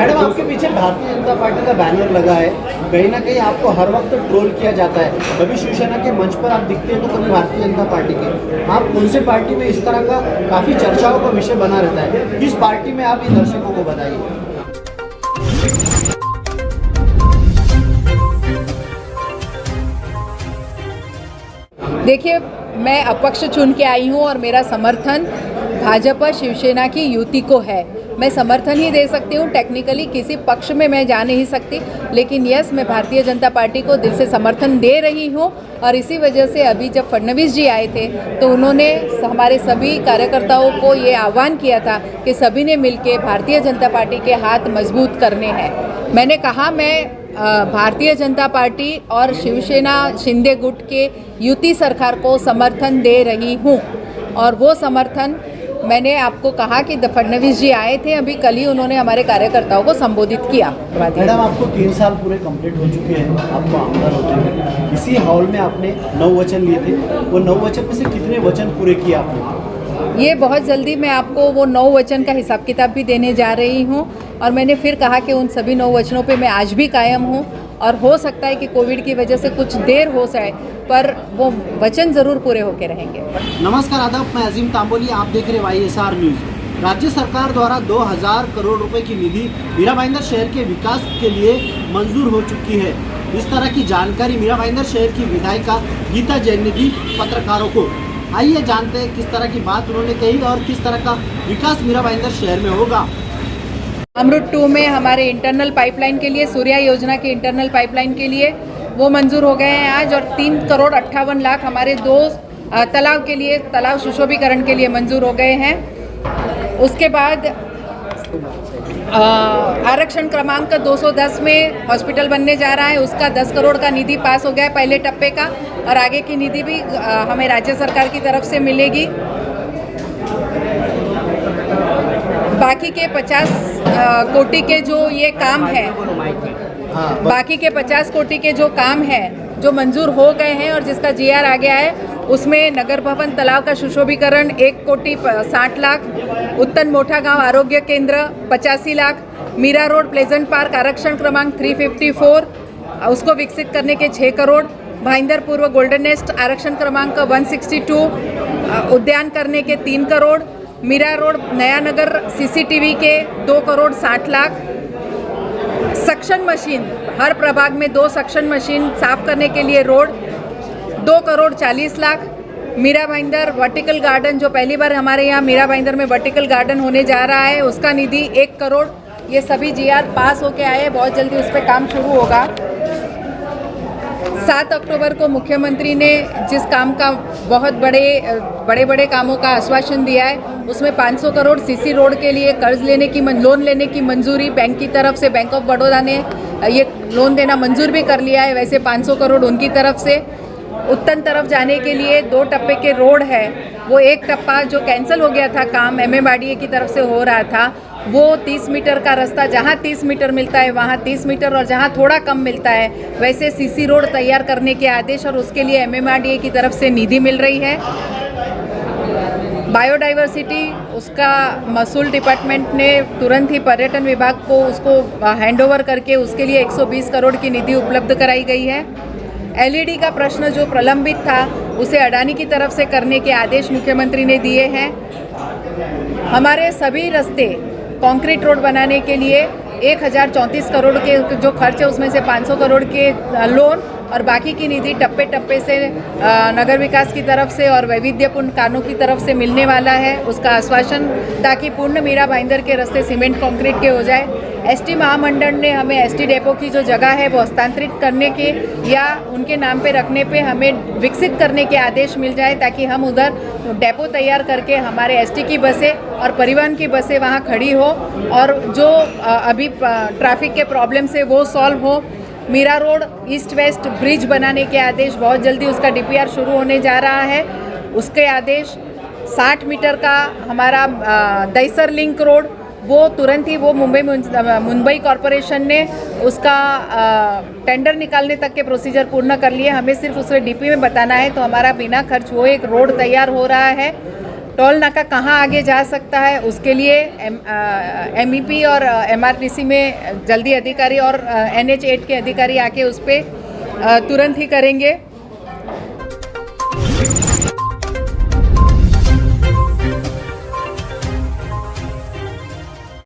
Madam आपके पीछे Bharatiya Janata party का बैनर लगा है, कहीं ना कहीं आपको हर वक्त ट्रोल किया जाता है। कभी शिवसेना के मंच पर आप दिखते हैं तो कभी भारतीय जनता पार्टी के। आप कौन से पार्टी में इस तरह का काफ़ी चर्चाओं का विषय बना रहता है, किस पार्टी में आप इन दर्शकों को बताइए। देखिए, मैं अपक्ष चुन के आई हूँ और मेरा समर्थन भाजपा शिवसेना की युति को है। मैं समर्थन ही दे सकती हूँ, टेक्निकली किसी पक्ष में मैं जा नहीं सकती, लेकिन यस, मैं भारतीय जनता पार्टी को दिल से समर्थन दे रही हूँ। और इसी वजह से अभी जब फडणवीस जी आए थे तो उन्होंने हमारे सभी कार्यकर्ताओं को ये आह्वान किया था कि सभी ने मिलकर भारतीय जनता पार्टी के हाथ मजबूत करने हैं। मैंने कहा मैं भारतीय जनता पार्टी और शिवसेना शिंदे गुट के युति सरकार को समर्थन दे रही हूँ। और वो समर्थन मैंने आपको कहा कि फडणवीस जी आए थे, अभी कल ही उन्होंने हमारे कार्यकर्ताओं को संबोधित किया। मैडम, आपको 3 साल पूरे कंप्लीट हो चुके हैं, आपको आमदार होते हैं। इसी हॉल में आपने 9 वचन लिए थे, वो 9 वचन में से कितने वचन पूरे किए आपने? ये बहुत जल्दी मैं आपको वो 9 वचन का हिसाब किताब भी देने जा रही हूँ। और मैंने फिर कहा कि उन सभी 9 वचनों पे मैं आज भी कायम हूँ। और हो सकता है कि कोविड की वजह से कुछ देर हो जाए, पर वो वचन ज़रूर पूरे होके रहेंगे। नमस्कार, आदाब, मैं अजीम तांबोली, आप देख रहे YSR न्यूज़। राज्य सरकार द्वारा 2000 करोड़ रुपए की निधि मीरा भाईंदर शहर के विकास के लिए मंजूर हो चुकी है। इस तरह की जानकारी मीरा भाईंदर शहर की विधायिका गीता जैन ने दी पत्रकारों को। आइए जानते हैं किस तरह की बात उन्होंने कही और किस तरह का विकास मीरा भाईंदर शहर में होगा। अमृत 2 में हमारे इंटरनल पाइपलाइन के लिए, सूर्या योजना के इंटरनल पाइपलाइन के लिए वो मंजूर हो गए हैं आज। और 3,58,00,000 हमारे 2 तालाब के लिए, तालाब सुशोभीकरण के लिए मंजूर हो गए हैं। उसके बाद आरक्षण क्रमांक 210 में हॉस्पिटल बनने जा रहा है, उसका 10 करोड़ का निधि पास हो गया है पहले टप्पे का, और आगे की निधि भी हमें राज्य सरकार की तरफ से मिलेगी। बाकी के 50 कोटि के जो ये काम है, बाकी के 50 कोटि के जो काम है जो मंजूर हो गए हैं और जिसका GR आ गया है, उसमें नगर भवन तालाब का सुशोभीकरण 1,60,00,000, उत्तन मोठा गांव आरोग्य केंद्र 85 lakh, Mira road pleasant park आरक्षण क्रमांक 354 उसको विकसित करने के 6 करोड़, भाईंदर पूर्व गोल्डन नेस्ट आरक्षण क्रमांक 162 उद्यान करने के 3 करोड़, मीरा रोड नया नगर CCTV के 2 करोड़ 60 लाख, सक्शन मशीन हर प्रभाग में 2 सक्शन मशीन साफ करने के लिए road 2 crore 40 lakh, Mira Bhayandar vertical garden जो पहली बार हमारे यहाँ मीरा भाईंदर में वर्टिकल गार्डन होने जा रहा है, उसका निधि 1 करोड़। ये सभी GR पास होके आए हैं, बहुत जल्दी उस पर काम शुरू होगा। 7 अक्टूबर को मुख्यमंत्री ने जिस काम का बहुत बड़े कामों का आश्वासन दिया है, उसमें 500 करोड़ CC रोड के लिए कर्ज लेने की लोन लेने की मंजूरी बैंक की तरफ से, बैंक ऑफ बड़ौदा ने ये लोन देना मंजूर भी कर लिया है। वैसे 500 करोड़ उनकी तरफ से। उत्तन तरफ जाने के लिए 2 टप्पे के रोड है, वो एक टप्पा जो कैंसिल हो गया था, काम MMRDA की तरफ से हो रहा था, वो 30 मीटर का रास्ता, जहाँ 30 मीटर मिलता है वहाँ 30 मीटर और जहाँ थोड़ा कम मिलता है वैसे CC रोड तैयार करने के आदेश, और उसके लिए MMRDA की तरफ से निधि मिल रही है। बायोडाइवर्सिटी, उसका महसूल डिपार्टमेंट ने तुरंत ही पर्यटन विभाग को उसको हैंडओवर करके उसके लिए 120 करोड़ की निधि उपलब्ध कराई गई है। LED का प्रश्न जो प्रलंबित था उसे अडानी की तरफ से करने के आदेश मुख्यमंत्री ने दिए हैं। हमारे सभी रास्ते कंक्रीट रोड बनाने के लिए 1034 करोड़ के जो खर्च है उसमें से 500 करोड़ के लोन और बाकी की निधि टप्पे टप्पे से नगर विकास की तरफ से और वैविध्यपूर्ण कानों की तरफ से मिलने वाला है, उसका आश्वासन, ताकि पूर्ण मीरा भाईंदर के रास्ते सीमेंट कंक्रीट के हो जाए। ST महामंडल ने हमें ST डेपो की जो जगह है वो हस्तांतरित करने के या उनके नाम पे रखने पे हमें विकसित करने के आदेश मिल जाए, ताकि हम उधर डेपो तैयार करके हमारे ST की बसें और परिवहन की बसें वहाँ खड़ी हो और जो अभी ट्रैफिक के प्रॉब्लम से वो सॉल्व हो। Mira road east west bridge बनाने के आदेश बहुत जल्दी, उसका DPR शुरू होने जा रहा है, उसके आदेश। 60 मीटर का हमारा दहीसर लिंक रोड, वो तुरंत ही वो मुंबई कॉरपोरेशन ने उसका टेंडर निकालने तक के प्रोसीजर पूर्ण कर लिए, हमें सिर्फ उसके DP में बताना है, तो हमारा बिना खर्च वो एक रोड तैयार हो रहा है। टोल नाका कहाँ आगे जा सकता है उसके लिए MEP और MRTC में जल्दी अधिकारी और NH8 के अधिकारी आके उस पर तुरंत ही करेंगे।